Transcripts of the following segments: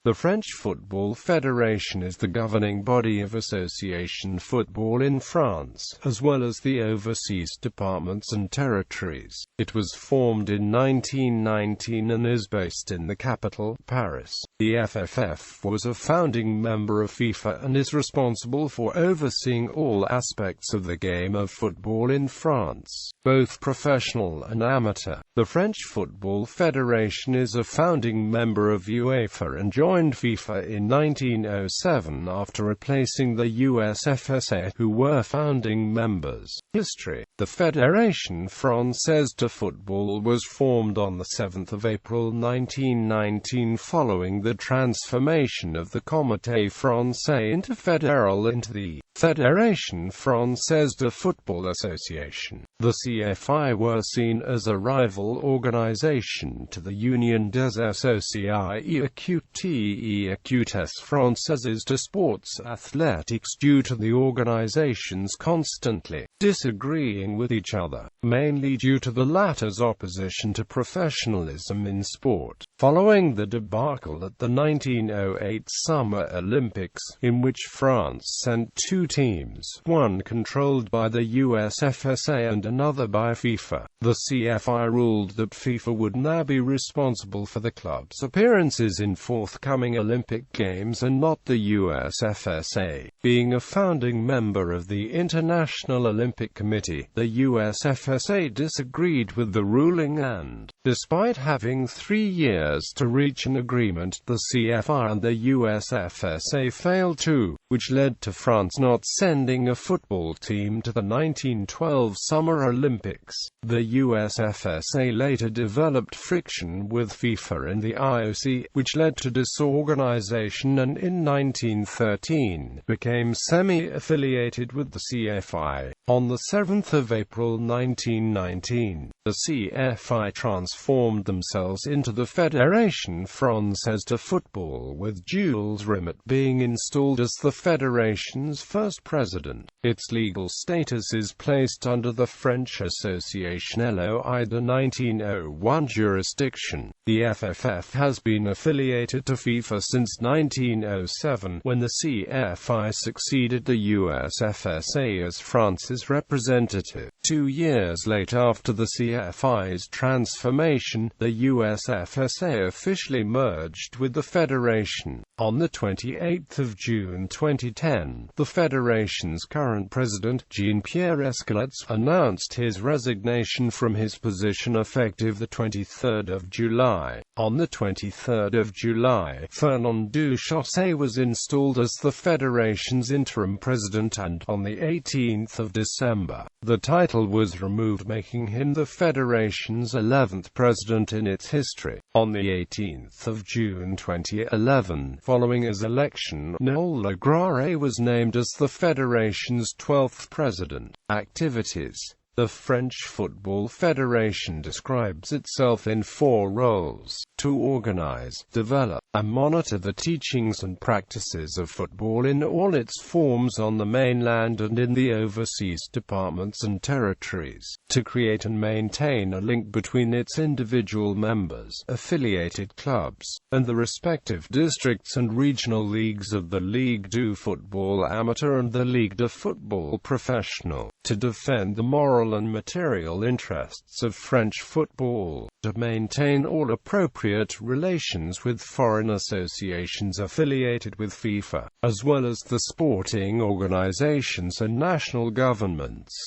The French Football Federation is the governing body of association football in France, as well as the overseas departments and territories. It was formed in 1919 and is based in the capital, Paris. The FFF was a founding member of FIFA and is responsible for overseeing all aspects of the game of football in France, both professional and amateur. The French Football Federation is a founding member of UEFA and joined FIFA in 1907 after replacing the USFSA, who were founding members. History. The Fédération Française de Football was formed on 7 April 1919 following the transformation of the Comité Français into Fédéral into the Fédération Française de Football Association. The CFI were seen as a rival organization to the Union des Associations Écoutes Françaises de Sports Athletiques due to the organizations constantly disagreeing with each other, mainly due to the latter's opposition to professionalism in sport. Following the debacle at the 1908 Summer Olympics, in which France sent two teams, one controlled by the USFSA and another by FIFA, the CFI ruled that FIFA would now be responsible for the club's appearances in forthcoming Olympic Games and not the USFSA. Being a founding member of the International Olympic Committee, the USFSA disagreed with the ruling and, despite having 3 years to reach an agreement, the CFI and the USFSA failed too, which led to France not sending a football team to the 1912 Summer Olympics. The USFSA later developed friction with FIFA and the IOC, which led to disorganization and in 1913 became semi-affiliated with the CFI. On 7 April 1919, the CFI transformed themselves into the Fédération Française de Football, with Jules Rimet being installed as the federation's first president. Its legal status is placed under the French Association LOI de 1901 jurisdiction. The FFF has been affiliated to FIFA since 1907, when the CFI succeeded the USFSA as France's representative. 2 years later, after the CFI's transformation, the USFSA officially merged with the Federation. On 28 June 2010, the Federation's current president, Jean-Pierre Escalets, announced his resignation from his position effective 23 July. On 23 July, Fernand Duchaussé was installed as the Federation's interim president, and on 18 December, the title was removed, making him the Federation's 11th president in its history. On 18 June 2011, following his election, Noël Le Graët was named as the Federation's 12th president. Activities. The French Football Federation describes itself in 4 roles: to organize, develop, and monitor the teachings and practices of football in all its forms on the mainland and in the overseas departments and territories, to create and maintain a link between its individual members, affiliated clubs, and the respective districts and regional leagues of the Ligue du Football Amateur and the Ligue de Football Professionnel, to defend the moral and material interests of French football, to maintain all appropriate relations with foreign associations affiliated with FIFA, as well as the sporting organizations and national governments.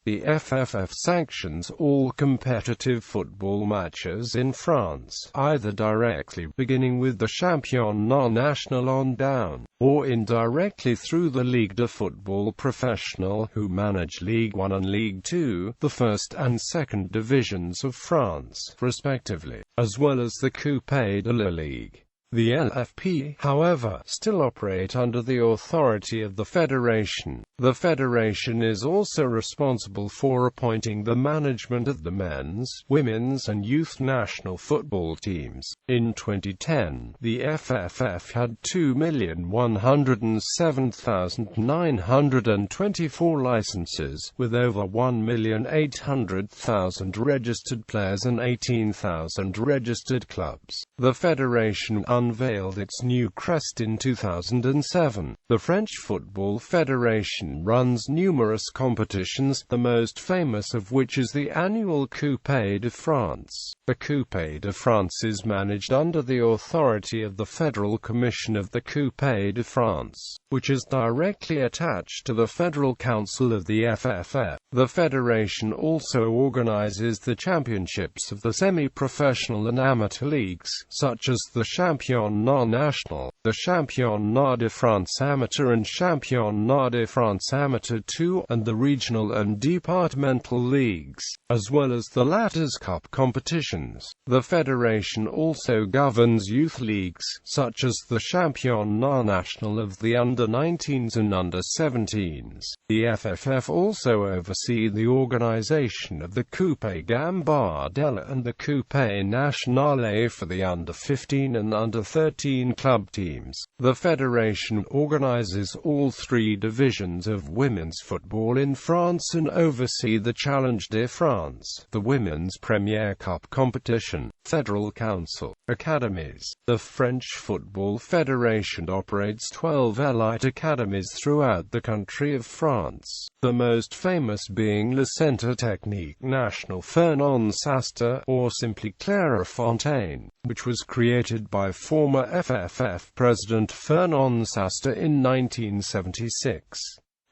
The FFF sanctions all competitive football matches in France, either directly beginning with the Championnat National on down, or indirectly through the Ligue de Football Professionnel, who manage Ligue 1 and Ligue 2, the first and second divisions of France, respectively, as well as the Coupe de la Ligue. The LFP, however, still operate under the authority of the Federation. The Federation is also responsible for appointing the management of the men's, women's and youth national football teams. In 2010, the FFF had 2,107,924 licenses, with over 1,800,000 registered players and 18,000 registered clubs. The Federation unveiled its new crest in 2007. The French Football Federation runs numerous competitions, the most famous of which is the annual Coupe de France. The Coupe de France is managed under the authority of the Federal Commission of the Coupe de France, which is directly attached to the Federal Council of the FFF. The federation also organizes the championships of the semi-professional and amateur leagues, such as the Championnat National, the Championnat de France Amateur and Championnat de France Amateur 2, and the regional and departmental leagues, as well as the latter's cup competitions. The federation also governs youth leagues, such as the Championnat National of the under-19s and under-17s. The FFF also oversees the organization of the Coupe Gambardella and the Coupe Nationale for the under-15 and under-13 club teams. The federation organizes all three divisions of women's football in France and oversees the Challenge de France, the Women's Premier Cup competition. Federal Council. Academies. The French Football Federation operates 12 elite academies throughout the country of France, the most famous being Le Centre Technique National Fernand-Saster, or simply Clairefontaine, which was created by former FFF President Fernand-Saster in 1976.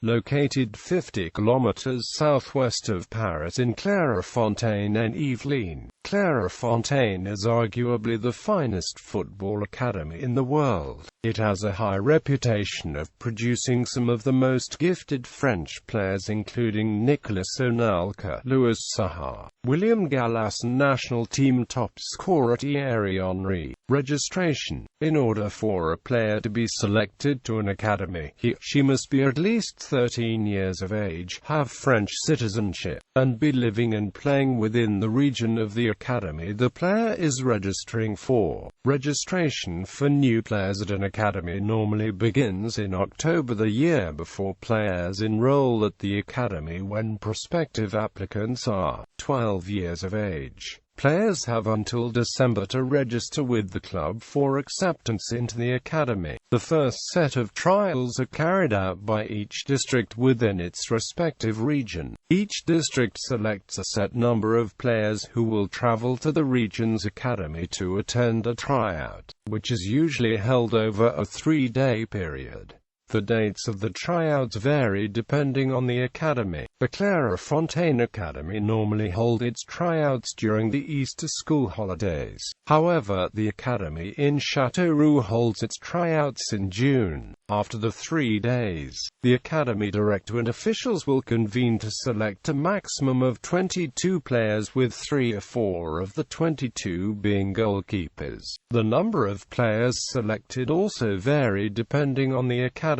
Located 50 kilometers southwest of Paris in Clairefontaine-en-Yvelines, Clairefontaine is arguably the finest football academy in the world. It has a high reputation of producing some of the most gifted French players, including Nicolas Anelka, Louis Saha, William Gallas, and national team top scorer Thierry Henry. Registration. In order for a player to be selected to an academy, she must be at least 13 years of age, have French citizenship, and be living and playing within the region of the academy the player is registering for. Registration for new players at an academy normally begins in October the year before players enroll at the academy, when prospective applicants are 12 years of age. Players have until December to register with the club for acceptance into the academy. The first set of trials are carried out by each district within its respective region. Each district selects a set number of players who will travel to the region's academy to attend a tryout, which is usually held over a 3-day period. The dates of the tryouts vary depending on the academy. The Clairefontaine Academy normally holds its tryouts during the Easter school holidays. However, the academy in Châteauroux holds its tryouts in June. After the 3 days, the academy director and officials will convene to select a maximum of 22 players, with 3 or 4 of the 22 being goalkeepers. The number of players selected also vary depending on the academy.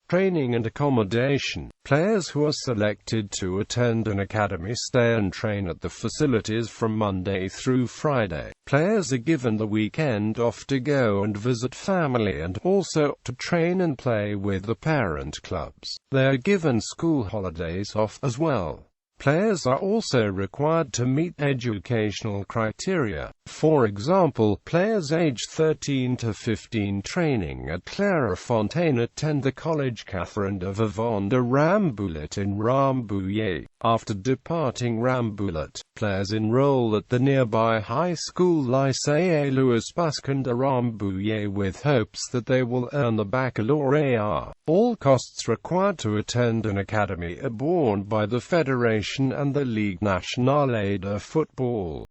Training and accommodation. Players who are selected to attend an academy stay and train at the facilities from Monday through Friday. Players are given the weekend off to go and visit family and also to train and play with the parent clubs. They are given school holidays off as well. Players are also required to meet educational criteria. For example, players aged 13 to 15 training at Clairefontaine attend the Collège Catherine de Vivant de Rambouillet in Rambouillet. After departing Rambouillet, players enroll at the nearby high school Lycée Louis Pasquier de Rambouillet with hopes that they will earn the baccalaureate. All costs required to attend an academy are borne by the federation and the Ligue Nationale de Football.